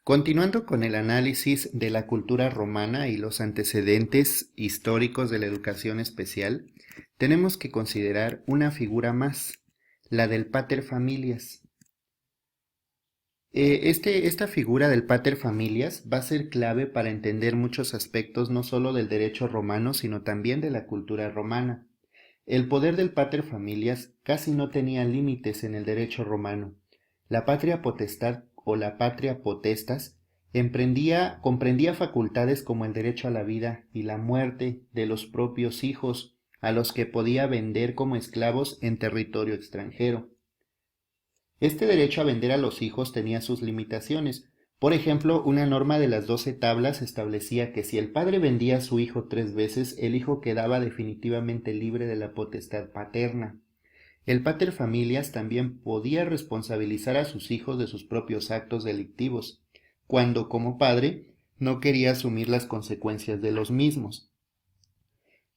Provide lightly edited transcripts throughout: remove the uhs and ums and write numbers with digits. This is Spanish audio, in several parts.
Continuando con el análisis de la cultura romana y los antecedentes históricos de la educación especial, tenemos que considerar una figura más, la del pater familias. Esta figura del pater familias va a ser clave para entender muchos aspectos no solo del derecho romano, sino también de la cultura romana. El poder del pater familias casi no tenía límites en el derecho romano. La patria potestad o la patria potestas comprendía facultades como el derecho a la vida y la muerte de los propios hijos, a los que podía vender como esclavos en territorio extranjero. Este derecho a vender a los hijos tenía sus limitaciones. Por ejemplo, una norma de las 12 tablas establecía que si el padre vendía a su hijo 3 veces, el hijo quedaba definitivamente libre de la potestad paterna. El pater familias también podía responsabilizar a sus hijos de sus propios actos delictivos, cuando como padre no quería asumir las consecuencias de los mismos.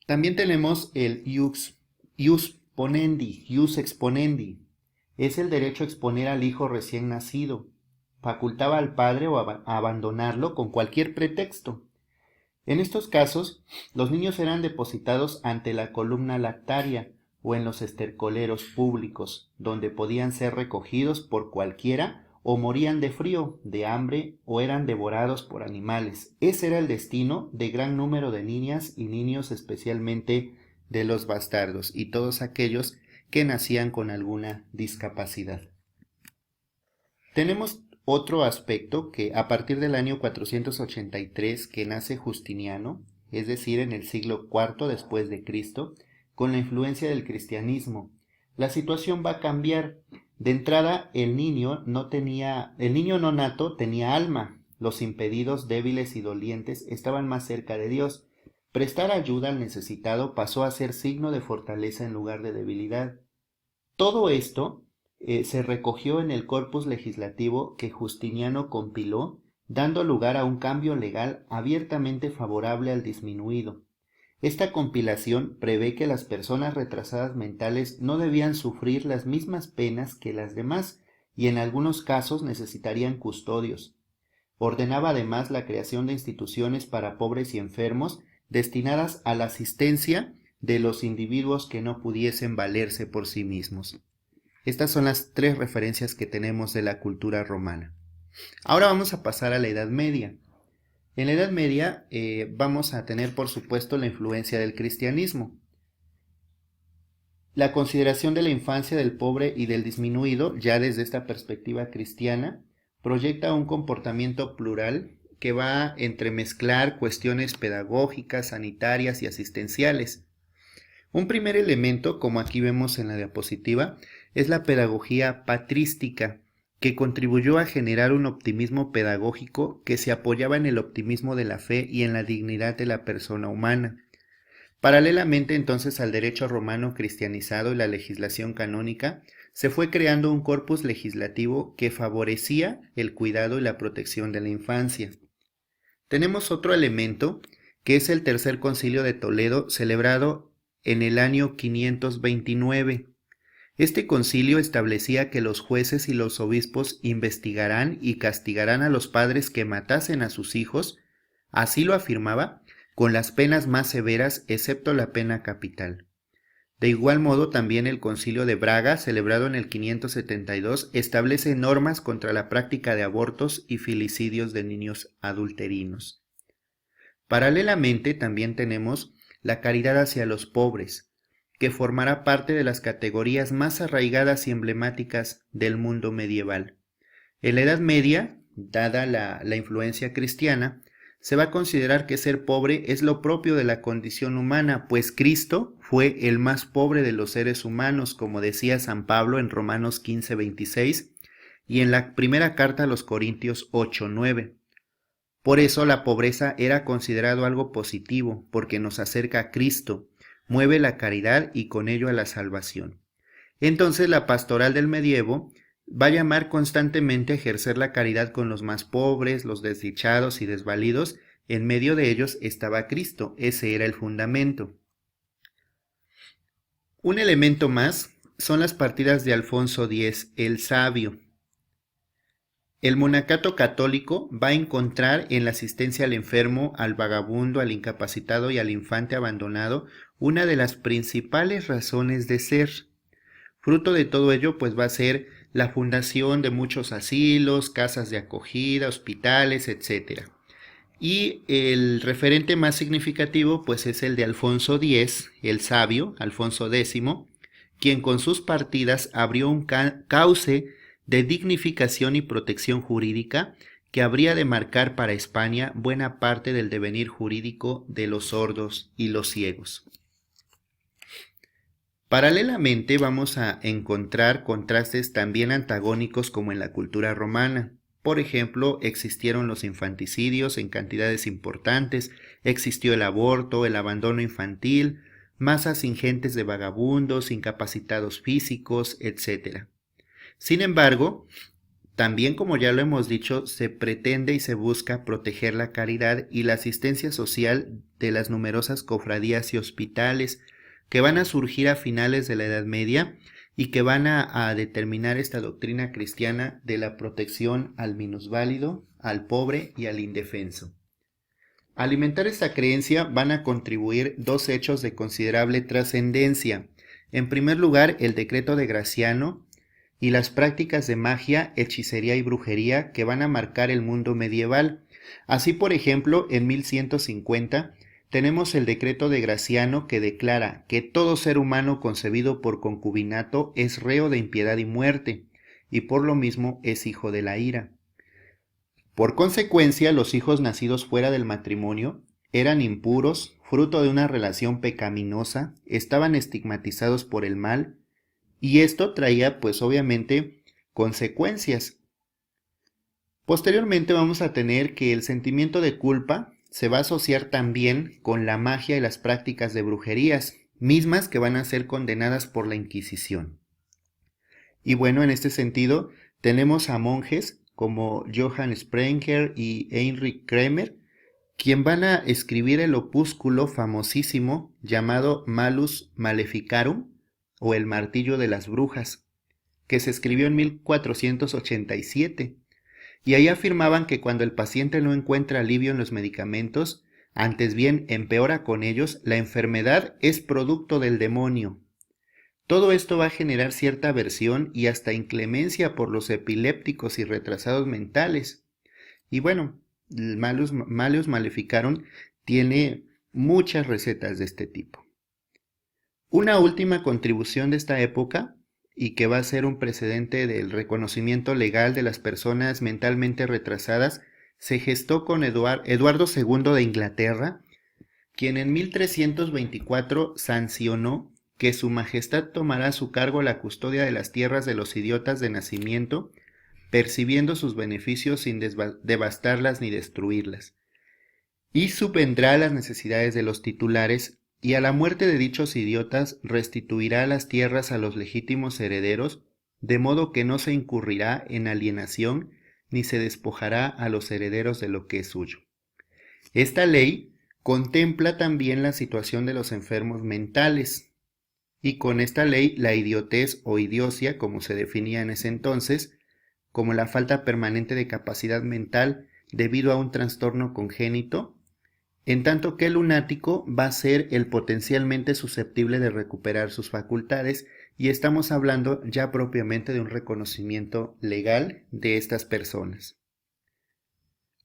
También tenemos el ius exponendi. Es el derecho a exponer al hijo recién nacido. Facultaba al padre a abandonarlo con cualquier pretexto. En estos casos, los niños eran depositados ante la columna lactaria o en los estercoleros públicos, donde podían ser recogidos por cualquiera o morían de frío, de hambre o eran devorados por animales. Ese era el destino de gran número de niñas y niños, especialmente de los bastardos y todos aquellos que nacían con alguna discapacidad. Tenemos otro aspecto que a partir del año 483 que nace Justiniano, es decir, en el siglo IV después de Cristo, con la influencia del cristianismo, la situación va a cambiar. De entrada, el niño no nato tenía alma, los impedidos, débiles y dolientes estaban más cerca de Dios. Prestar ayuda al necesitado pasó a ser signo de fortaleza en lugar de debilidad. Todo esto se recogió en el corpus legislativo que Justiniano compiló, dando lugar a un cambio legal abiertamente favorable al disminuido. Esta compilación prevé que las personas retrasadas mentales no debían sufrir las mismas penas que las demás y en algunos casos necesitarían custodios. Ordenaba además la creación de instituciones para pobres y enfermos destinadas a la asistencia de los individuos que no pudiesen valerse por sí mismos. Estas son las tres referencias que tenemos de la cultura romana. Ahora vamos a pasar a la Edad Media. En la Edad Media vamos a tener, por supuesto, la influencia del cristianismo. La consideración de la infancia del pobre y del disminuido, ya desde esta perspectiva cristiana, proyecta un comportamiento plural que va a entremezclar cuestiones pedagógicas, sanitarias y asistenciales. Un primer elemento, como aquí vemos en la diapositiva, es la pedagogía patrística, que contribuyó a generar un optimismo pedagógico que se apoyaba en el optimismo de la fe y en la dignidad de la persona humana. Paralelamente entonces al derecho romano cristianizado y la legislación canónica, se fue creando un corpus legislativo que favorecía el cuidado y la protección de la infancia. Tenemos otro elemento, que es el Tercer Concilio de Toledo, celebrado en el año 529. Este concilio establecía que los jueces y los obispos investigarán y castigarán a los padres que matasen a sus hijos, así lo afirmaba, con las penas más severas excepto la pena capital. De igual modo, también el Concilio de Braga, celebrado en el 572, establece normas contra la práctica de abortos y filicidios de niños adulterinos. Paralelamente, también tenemos la caridad hacia los pobres, que formará parte de las categorías más arraigadas y emblemáticas del mundo medieval. En la Edad Media, dada la influencia cristiana, se va a considerar que ser pobre es lo propio de la condición humana, pues Cristo fue el más pobre de los seres humanos, como decía San Pablo en Romanos 15:26 y en la primera carta a los Corintios 8:9. Por eso la pobreza era considerado algo positivo, porque nos acerca a Cristo, mueve la caridad y con ello a la salvación. Entonces la pastoral del medievo va a llamar constantemente a ejercer la caridad con los más pobres, los desdichados y desvalidos. En medio de ellos estaba Cristo, ese era el fundamento. Un elemento más son las partidas de Alfonso X, el Sabio. El monacato católico va a encontrar en la asistencia al enfermo, al vagabundo, al incapacitado y al infante abandonado una de las principales razones de ser. Fruto de todo ello, pues va a ser la fundación de muchos asilos, casas de acogida, hospitales, etcétera. Y el referente más significativo, pues es el de Alfonso X, el sabio, Alfonso X, quien con sus partidas abrió un cauce de dignificación y protección jurídica que habría de marcar para España buena parte del devenir jurídico de los sordos y los ciegos. Paralelamente vamos a encontrar contrastes también antagónicos como en la cultura romana. Por ejemplo, existieron los infanticidios en cantidades importantes, existió el aborto, el abandono infantil, masas ingentes de vagabundos, incapacitados físicos, etc. Sin embargo, también como ya lo hemos dicho, se pretende y se busca proteger la caridad y la asistencia social de las numerosas cofradías y hospitales que van a surgir a finales de la Edad Media y que van a determinar esta doctrina cristiana de la protección al minusválido, al pobre y al indefenso. A alimentar esta creencia van a contribuir dos hechos de considerable trascendencia. En primer lugar, el decreto de Graciano y las prácticas de magia, hechicería y brujería que van a marcar el mundo medieval. Así, por ejemplo, en 1150 tenemos el decreto de Graciano que declara que todo ser humano concebido por concubinato es reo de impiedad y muerte, y por lo mismo es hijo de la ira. Por consecuencia, los hijos nacidos fuera del matrimonio eran impuros, fruto de una relación pecaminosa, estaban estigmatizados por el mal, y esto traía pues obviamente consecuencias. Posteriormente vamos a tener que el sentimiento de culpa se va a asociar también con la magia y las prácticas de brujerías, mismas que van a ser condenadas por la Inquisición. Y bueno, en este sentido tenemos a monjes como Johann Sprenger y Heinrich Kremer, quien van a escribir el opúsculo famosísimo llamado Malus Maleficarum, o el martillo de las brujas, que se escribió en 1487, y ahí afirmaban que cuando el paciente no encuentra alivio en los medicamentos, antes bien empeora con ellos, la enfermedad es producto del demonio. Todo esto va a generar cierta aversión y hasta inclemencia por los epilépticos y retrasados mentales. Y bueno, el Malus Maleficarum tiene muchas recetas de este tipo. Una última contribución de esta época, y que va a ser un precedente del reconocimiento legal de las personas mentalmente retrasadas, se gestó con Eduardo II de Inglaterra, quien en 1324 sancionó que su majestad tomará a su cargo la custodia de las tierras de los idiotas de nacimiento, percibiendo sus beneficios sin devastarlas ni destruirlas, y subvendrá las necesidades de los titulares, y a la muerte de dichos idiotas restituirá las tierras a los legítimos herederos, de modo que no se incurrirá en alienación ni se despojará a los herederos de lo que es suyo. Esta ley contempla también la situación de los enfermos mentales, y con esta ley la idiotez o idiocia, como se definía en ese entonces, como la falta permanente de capacidad mental debido a un trastorno congénito, en tanto que el lunático va a ser el potencialmente susceptible de recuperar sus facultades, y estamos hablando ya propiamente de un reconocimiento legal de estas personas.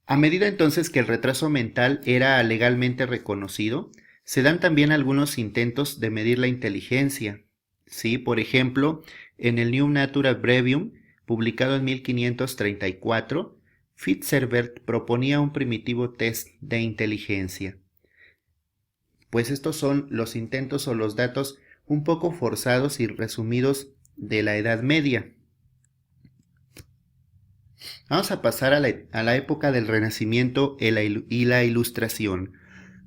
A medida entonces que el retraso mental era legalmente reconocido, se dan también algunos intentos de medir la inteligencia. ¿Sí? Por ejemplo, en el New Natural Brevium, publicado en 1534, Fitzherbert proponía un primitivo test de inteligencia. Pues estos son los intentos o los datos un poco forzados y resumidos de la Edad Media. Vamos a pasar a la época del Renacimiento y la Ilustración.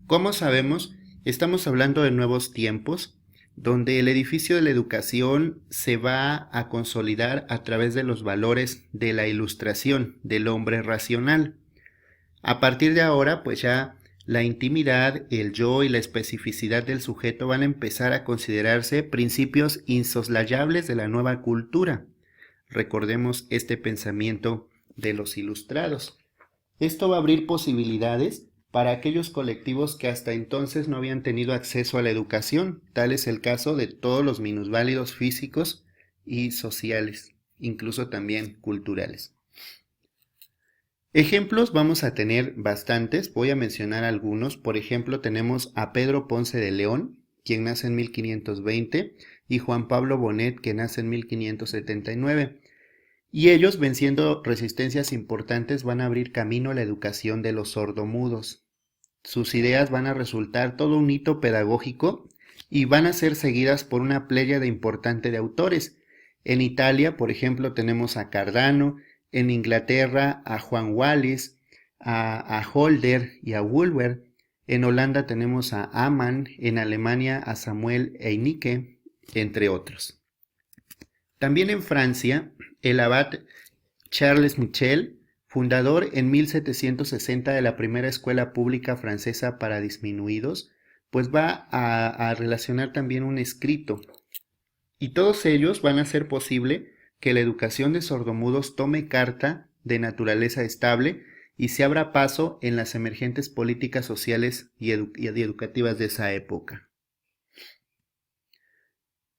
Como sabemos, estamos hablando de nuevos tiempos, donde el edificio de la educación se va a consolidar a través de los valores de la Ilustración, del hombre racional. A partir de ahora, pues ya la intimidad, el yo y la especificidad del sujeto van a empezar a considerarse principios insoslayables de la nueva cultura. Recordemos este pensamiento de los ilustrados. Esto va a abrir posibilidades para aquellos colectivos que hasta entonces no habían tenido acceso a la educación. Tal es el caso de todos los minusválidos físicos y sociales, incluso también culturales. Ejemplos vamos a tener bastantes, voy a mencionar algunos. Por ejemplo, tenemos a Pedro Ponce de León, quien nace en 1520, y Juan Pablo Bonet, que nace en 1579. Y ellos, venciendo resistencias importantes, van a abrir camino a la educación de los sordomudos. Sus ideas van a resultar todo un hito pedagógico y van a ser seguidas por una pléyade importante de autores. En Italia, por ejemplo, tenemos a Cardano, en Inglaterra a Juan Wallis, a Holder y a Wulver. En Holanda tenemos a Amann, en Alemania a Samuel Einicke, entre otros. También en Francia, el abad Charles Michel, fundador en 1760 de la primera escuela pública francesa para disminuidos, pues va a relacionar también un escrito. Y todos ellos van a hacer posible que la educación de sordomudos tome carta de naturaleza estable y se abra paso en las emergentes políticas sociales y educativas de esa época.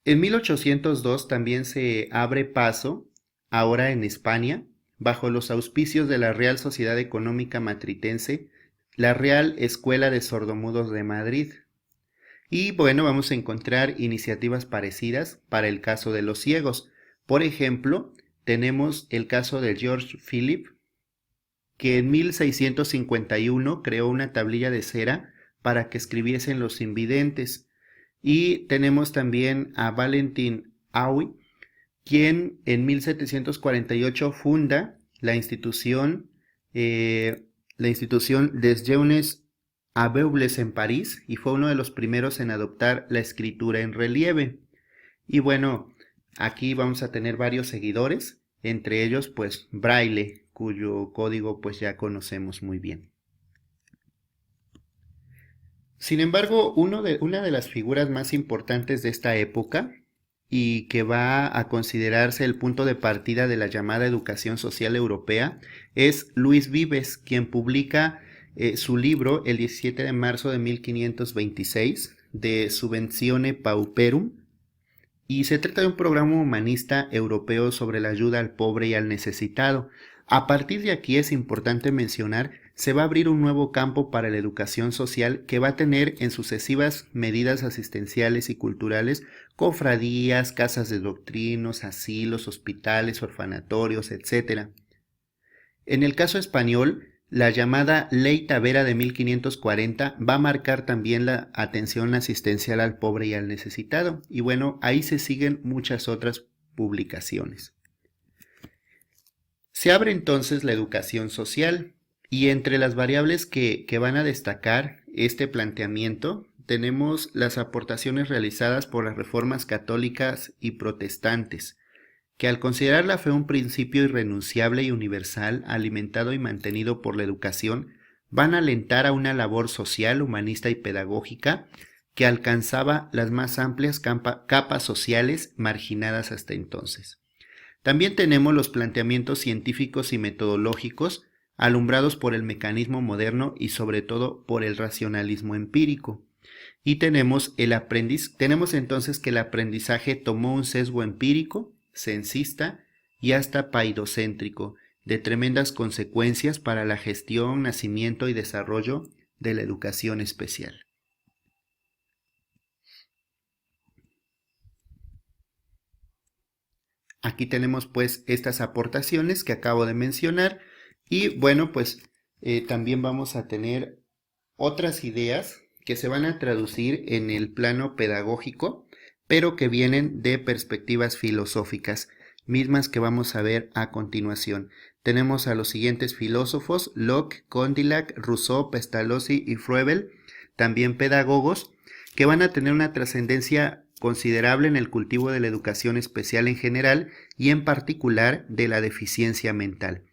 En 1802 también se abre paso, ahora en España, bajo los auspicios de la Real Sociedad Económica Matritense, la Real Escuela de Sordomudos de Madrid. Y bueno, vamos a encontrar iniciativas parecidas para el caso de los ciegos. Por ejemplo, tenemos el caso de George Philip, que en 1651 creó una tablilla de cera para que escribiesen los invidentes. Y tenemos también a Valentin Auy, quien en 1748 funda la institución des Jeunes Aveubles en París y fue uno de los primeros en adoptar la escritura en relieve. Y bueno, aquí vamos a tener varios seguidores, entre ellos pues Braille, cuyo código pues ya conocemos muy bien. Sin embargo, una de las figuras más importantes de esta época y que va a considerarse el punto de partida de la llamada educación social europea es Luis Vives, quien publica su libro el 17 de marzo de 1526 de Subventione Pauperum, y se trata de un programa humanista europeo sobre la ayuda al pobre y al necesitado. A partir de aquí es importante mencionar, se va a abrir un nuevo campo para la educación social que va a tener en sucesivas medidas asistenciales y culturales cofradías, casas de doctrinos, asilos, hospitales, orfanatorios, etc. En el caso español, la llamada Ley Tavera de 1540 va a marcar también la atención asistencial al pobre y al necesitado. Y bueno, ahí se siguen muchas otras publicaciones. Se abre entonces la educación social y entre las variables que van a destacar este planteamiento tenemos las aportaciones realizadas por las reformas católicas y protestantes, que al considerar la fe un principio irrenunciable y universal, alimentado y mantenido por la educación, van a alentar a una labor social, humanista y pedagógica que alcanzaba las más amplias capas sociales marginadas hasta entonces. También tenemos los planteamientos científicos y metodológicos alumbrados por el mecanismo moderno y sobre todo por el racionalismo empírico. Y tenemos entonces que el aprendizaje tomó un sesgo empírico, censista y hasta paidocéntrico, de tremendas consecuencias para la gestión, nacimiento y desarrollo de la educación especial. Aquí tenemos pues estas aportaciones que acabo de mencionar y bueno pues también vamos a tener otras ideas que se van a traducir en el plano pedagógico, pero que vienen de perspectivas filosóficas, mismas que vamos a ver a continuación. Tenemos a los siguientes filósofos: Locke, Condillac, Rousseau, Pestalozzi y Froebel, también pedagogos, que van a tener una trascendencia considerable en el cultivo de la educación especial en general y en particular de la deficiencia mental.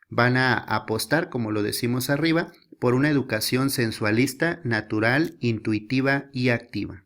Van a apostar, como lo decimos arriba, por una educación sensualista, natural, intuitiva y activa.